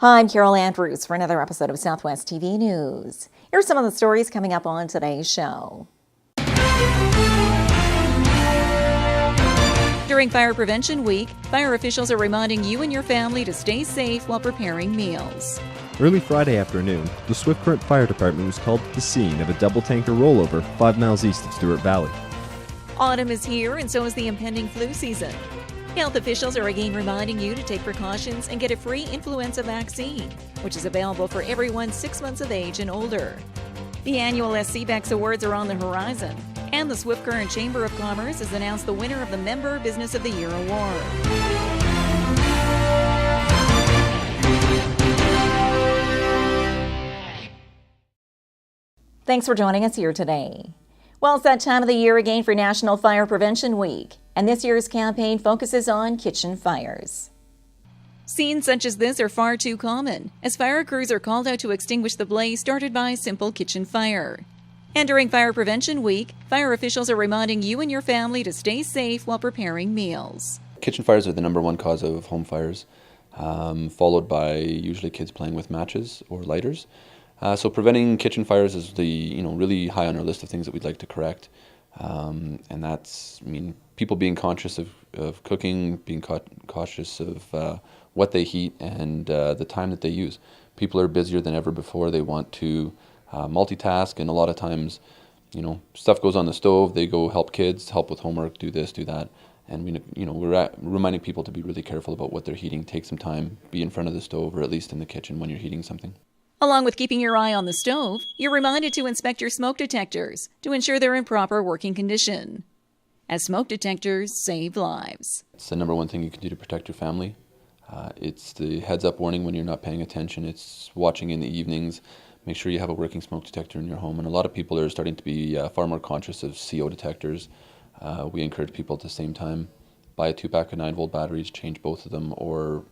Hi, I'm Carol Andrews for another episode of Southwest TV News. Here's some of the stories coming up on today's show. During Fire Prevention Week, fire officials are reminding you and your family to stay safe while preparing meals. Early Friday afternoon, the Swift Current Fire Department was called to the scene of a double-tanker rollover 5 miles east of Stewart Valley. Autumn is here, and so is the impending flu season. Health officials are again reminding you to take precautions and get a free influenza vaccine, which is available for everyone 6 months of age and older. The annual SCBEX Awards are on the horizon, and the Swift Current Chamber of Commerce has announced the winner of the Member Business of the Year award. Thanks for joining us here today. Well, it's that time of the year again for National Fire Prevention Week, and this year's campaign focuses on kitchen fires. Scenes such as this are far too common, as fire crews are called out to extinguish the blaze started by a simple kitchen fire. And during Fire Prevention Week, fire officials are reminding you and your family to stay safe while preparing meals. Kitchen fires are the #1 cause of home fires, followed by usually kids playing with matches or lighters. So preventing kitchen fires is really high on our list of things that we'd like to correct. And that's, people being conscious of cooking, being cautious of what they heat and the time that they use. People are busier than ever before. They want to multitask, and a lot of times, stuff goes on the stove. They go help kids, help with homework, do this, do that. And we're reminding people to be really careful about what they're heating. Take some time, be in front of the stove, or at least in the kitchen when you're heating something. Along with keeping your eye on the stove, you're reminded to inspect your smoke detectors to ensure they're in proper working condition, as smoke detectors save lives. It's the #1 thing you can do to protect your family. It's the heads-up warning when you're not paying attention. It's watching in the evenings. Make sure you have a working smoke detector in your home. And a lot of people are starting to be far more conscious of CO detectors. We encourage people at the same time, buy a 2-pack of 9-volt batteries, change both of them, or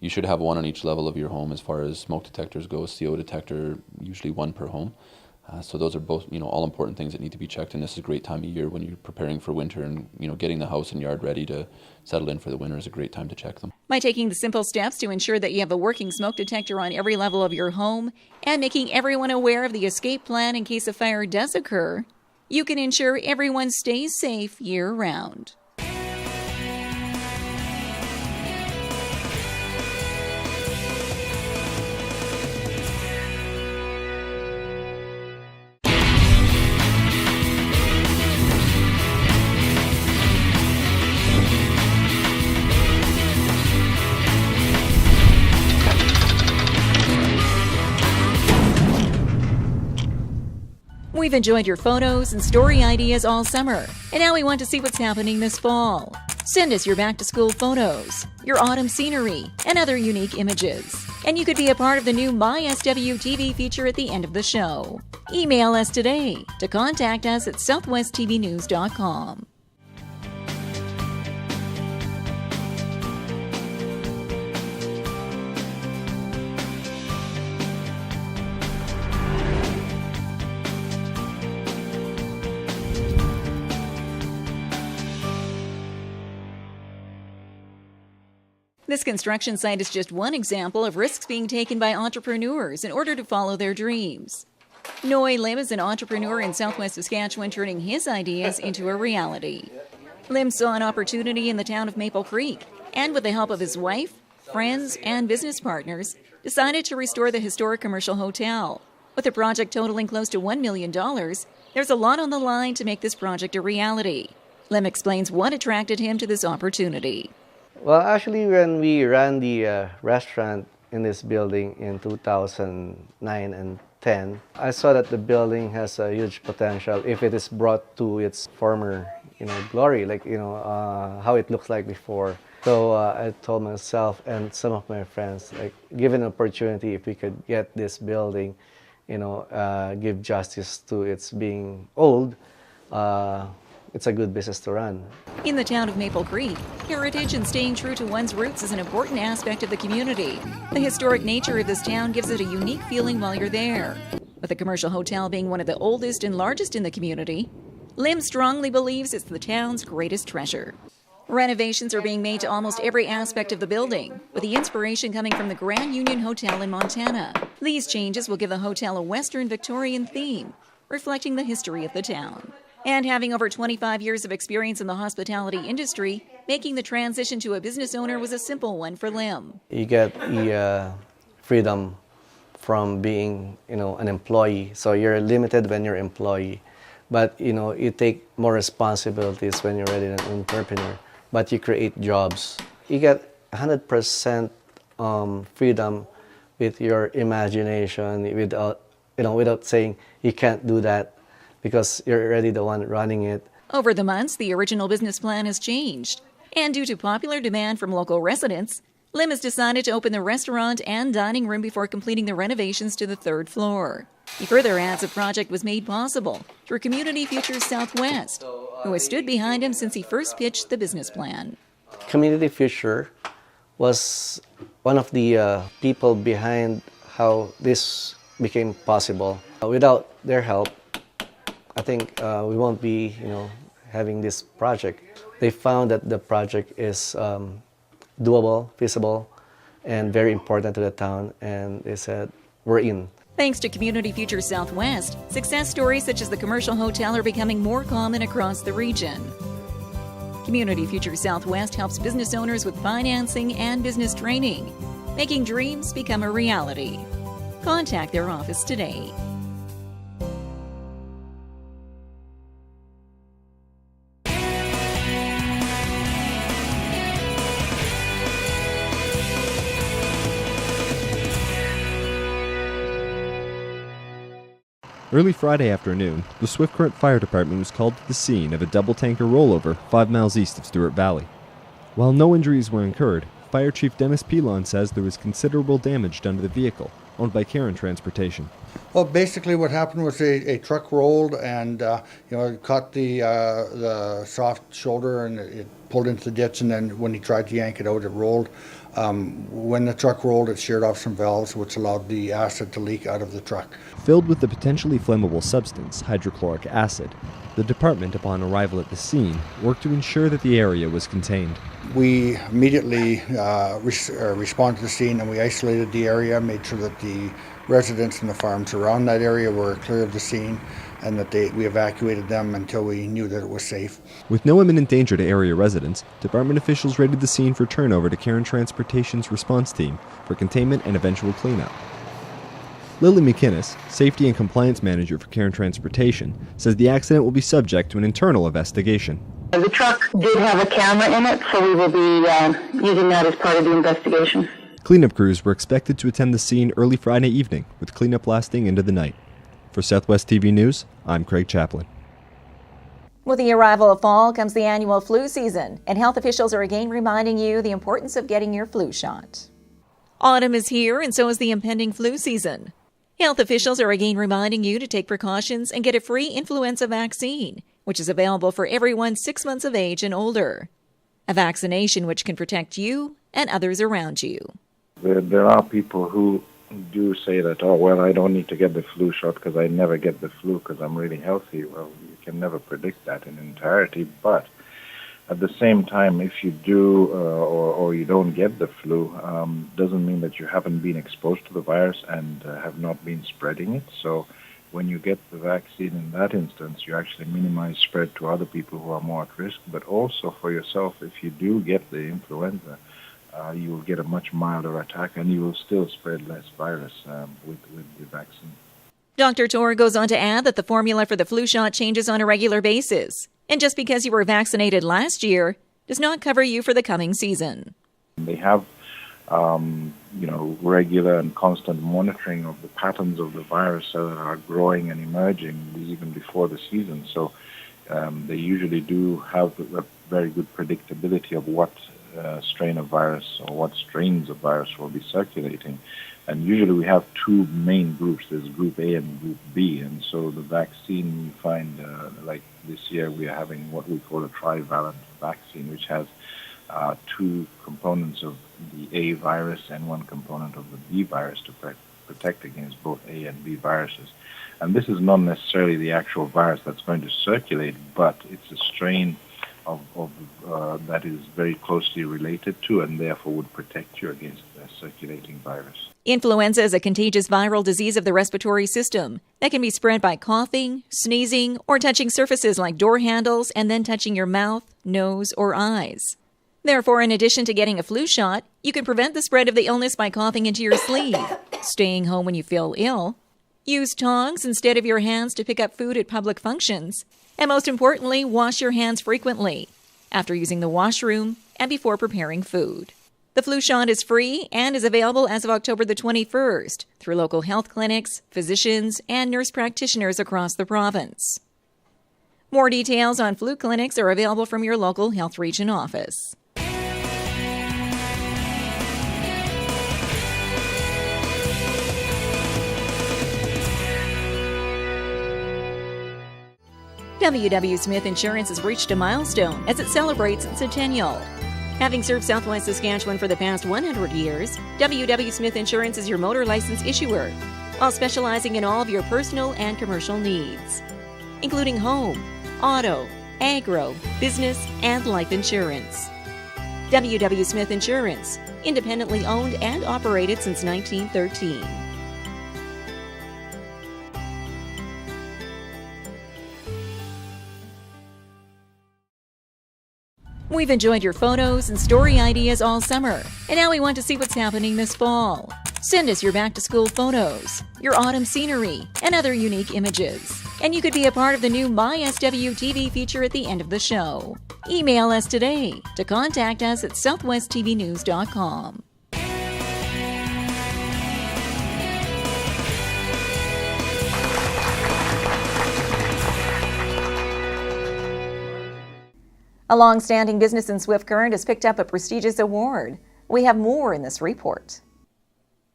you should have one on each level of your home. As far as smoke detectors go, CO detector, usually one per home. So those are both, all important things that need to be checked. And this is a great time of year when you're preparing for winter and, getting the house and yard ready to settle in for the winter is a great time to check them. By taking the simple steps to ensure that you have a working smoke detector on every level of your home and making everyone aware of the escape plan in case a fire does occur, you can ensure everyone stays safe year-round. We've enjoyed your photos and story ideas all summer, and now we want to see what's happening this fall. Send us your back-to-school photos, your autumn scenery, and other unique images. And you could be a part of the new MySWTV feature at the end of the show. Email us today to contact us at southwesttvnews.com. This construction site is just one example of risks being taken by entrepreneurs in order to follow their dreams. Noy Lim is an entrepreneur in Southwest Saskatchewan turning his ideas into a reality. Lim saw an opportunity in the town of Maple Creek and, with the help of his wife, friends, and business partners, decided to restore the historic commercial hotel. With a project totaling close to $1 million, there's a lot on the line to make this project a reality. Lim explains what attracted him to this opportunity. Well, actually, when we ran the restaurant in this building in 2009 and 10, I saw that the building has a huge potential if it is brought to its former, glory, how it looks like before. So I told myself and some of my friends, given an opportunity, if we could get this building, give justice to its being old, it's a good business to run. In the town of Maple Creek, heritage and staying true to one's roots is an important aspect of the community. The historic nature of this town gives it a unique feeling while you're there. With the commercial hotel being one of the oldest and largest in the community, Lim strongly believes it's the town's greatest treasure. Renovations are being made to almost every aspect of the building, with the inspiration coming from the Grand Union Hotel in Montana. These changes will give the hotel a Western Victorian theme, reflecting the history of the town. And having over 25 years of experience in the hospitality industry, making the transition to a business owner was a simple one for Lim. You get the freedom from being, an employee. So you're limited when you're employee, but you take more responsibilities when you're already an entrepreneur. But you create jobs. You get 100% freedom with your imagination, without saying you can't do that, because you're already the one running it. Over the months, the original business plan has changed. And due to popular demand from local residents, Lim has decided to open the restaurant and dining room before completing the renovations to the third floor. He further adds the project was made possible through Community Futures Southwest, who has stood behind him since he first pitched the business plan. Community Future was one of the people behind how this became possible. Without their help, I think we won't be, having this project. They found that the project is doable, feasible, and very important to the town, and they said, we're in. Thanks to Community Futures Southwest, success stories such as the commercial hotel are becoming more common across the region. Community Futures Southwest helps business owners with financing and business training, making dreams become a reality. Contact their office today. Early Friday afternoon, the Swift Current Fire Department was called to the scene of a double-tanker rollover 5 miles east of Stewart Valley. While no injuries were incurred, Fire Chief Dennis Pilon says there was considerable damage done to the vehicle, owned by Karen Transportation. Well, basically what happened was a truck rolled and it caught the soft shoulder and it pulled into the ditch, and then when he tried to yank it out, it rolled. When the truck rolled, it sheared off some valves, which allowed the acid to leak out of the truck. Filled with the potentially flammable substance, hydrochloric acid, the department, upon arrival at the scene, worked to ensure that the area was contained. We immediately responded to the scene, and we isolated the area, made sure that the residents and the farms around that area were clear of the scene, and that we evacuated them until we knew that it was safe. With no imminent danger to area residents, department officials raided the scene for turnover to Karen Transportation's response team for containment and eventual cleanup. Lily McInnes, Safety and Compliance Manager for Karen Transportation, says the accident will be subject to an internal investigation. The truck did have a camera in it, so we will be using that as part of the investigation. Cleanup crews were expected to attend the scene early Friday evening, with cleanup lasting into the night. For Southwest TV News, I'm Craig Chaplin. With the arrival of fall comes the annual flu season, and health officials are again reminding you the importance of getting your flu shot. Autumn is here, and so is the impending flu season. Health officials are again reminding you to take precautions and get a free influenza vaccine, which is available for everyone 6 months of age and older. A vaccination which can protect you and others around you. There are people who do say that, oh, well, I don't need to get the flu shot because I never get the flu because I'm really healthy. Well, you can never predict that in entirety, but at the same time, if you do or you don't get the flu, doesn't mean that you haven't been exposed to the virus and have not been spreading it. So when you get the vaccine in that instance, you actually minimize spread to other people who are more at risk, but also for yourself, if you do get the influenza, you will get a much milder attack and you will still spread less virus with the vaccine. Dr. Torr goes on to add that the formula for the flu shot changes on a regular basis. And just because you were vaccinated last year does not cover you for the coming season. They have, regular and constant monitoring of the patterns of the virus that are growing and emerging even before the season. So they usually do have a very good predictability of what strain of virus or what strains of virus will be circulating. And usually we have two main groups. There's Group A and Group B. And so the vaccine, you find, like this year, we are having what we call a trivalent vaccine, which has two components of the A virus and one component of the B virus to protect against both A and B viruses. And this is not necessarily the actual virus that's going to circulate, but it's a strain that is very closely related to, and therefore would protect you against the circulating virus. Influenza is a contagious viral disease of the respiratory system that can be spread by coughing, sneezing, or touching surfaces like door handles and then touching your mouth, nose, or eyes. Therefore, in addition to getting a flu shot, you can prevent the spread of the illness by coughing into your sleeve, staying home when you feel ill, use tongs instead of your hands to pick up food at public functions, and most importantly, wash your hands frequently, after using the washroom and before preparing food. The flu shot is free and is available as of October the 21st through local health clinics, physicians, and nurse practitioners across the province. More details on flu clinics are available from your local health region office. W.W. Smith Insurance has reached a milestone as it celebrates its centennial. Having served Southwest Saskatchewan for the past 100 years, W.W. Smith Insurance is your motor license issuer, while specializing in all of your personal and commercial needs, including home, auto, agro, business, and life insurance. W.W. Smith Insurance, independently owned and operated since 1913. We've enjoyed your photos and story ideas all summer, and now we want to see what's happening this fall. Send us your back-to-school photos, your autumn scenery, and other unique images. And you could be a part of the new MySWTV feature at the end of the show. Email us today to contact us at southwesttvnews.com. A long-standing business in Swift Current has picked up a prestigious award. We have more in this report.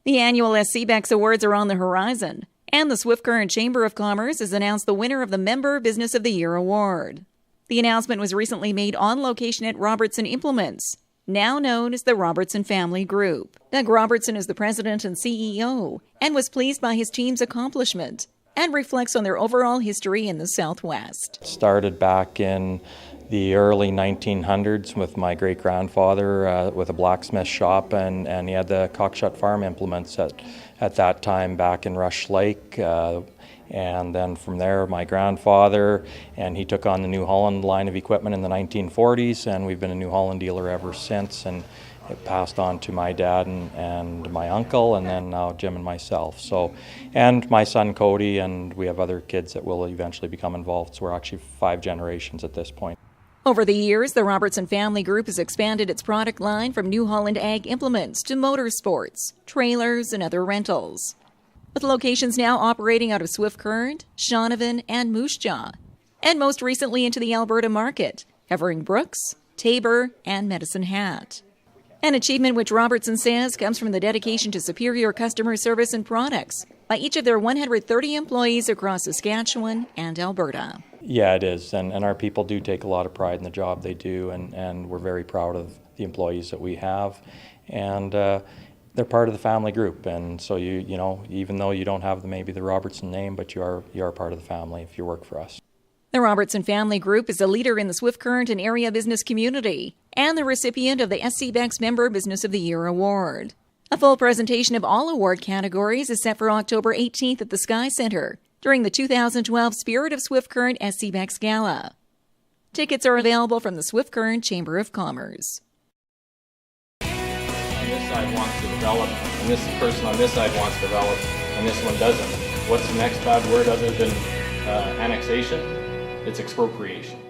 The annual SCBEX Awards are on the horizon, and the Swift Current Chamber of Commerce has announced the winner of the Member Business of the Year award. The announcement was recently made on location at Robertson Implements, now known as the Robertson Family Group. Doug Robertson is the president and CEO and was pleased by his team's accomplishment and reflects on their overall history in the Southwest. Started back in the early 1900s with my great-grandfather with a blacksmith shop, and he had the Cockshut Farm implements at that time back in Rush Lake. And then from there, my grandfather, and he took on the New Holland line of equipment in the 1940s, and we've been a New Holland dealer ever since, and it passed on to my dad and my uncle, and then now Jim and myself. So, and my son Cody, and we have other kids that will eventually become involved, so we're actually 5 generations at this point. Over the years, the Robertson Family Group has expanded its product line from New Holland Ag implements to motorsports, trailers, and other rentals. With locations now operating out of Swift Current, Shaunavon, and Moose Jaw, and most recently into the Alberta market, covering Brooks, Tabor, and Medicine Hat. An achievement which Robertson says comes from the dedication to superior customer service and products by each of their 130 employees across Saskatchewan and Alberta. Yeah, it is, and our people do take a lot of pride in the job they do, and we're very proud of the employees that we have, and they're part of the family group, and so you know, even though you don't have maybe the Robertson name, but you are part of the family if you work for us. The Robertson Family Group is a leader in the Swift Current and area business community and the recipient of the SCBEX Member Business of the Year award. A full presentation of all award categories is set for October 18th at the Sky Centre during the 2012 Spirit of Swift Current SCBEX Gala. Tickets are available from the Swift Current Chamber of Commerce. On this side wants to develop, and this person on this side wants to develop, and this one doesn't. What's the next bad word other than annexation? It's expropriation.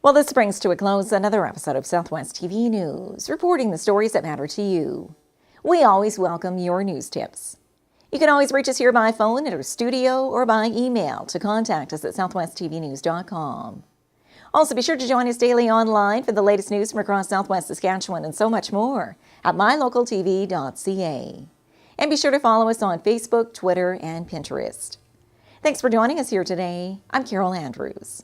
Well, this brings to a close another episode of Southwest TV News, reporting the stories that matter to you. We always welcome your news tips. You can always reach us here by phone at our studio or by email to contact us at southwesttvnews.com. Also, be sure to join us daily online for the latest news from across Southwest Saskatchewan and so much more at mylocaltv.ca. And be sure to follow us on Facebook, Twitter, and Pinterest. Thanks for joining us here today. I'm Carol Andrews.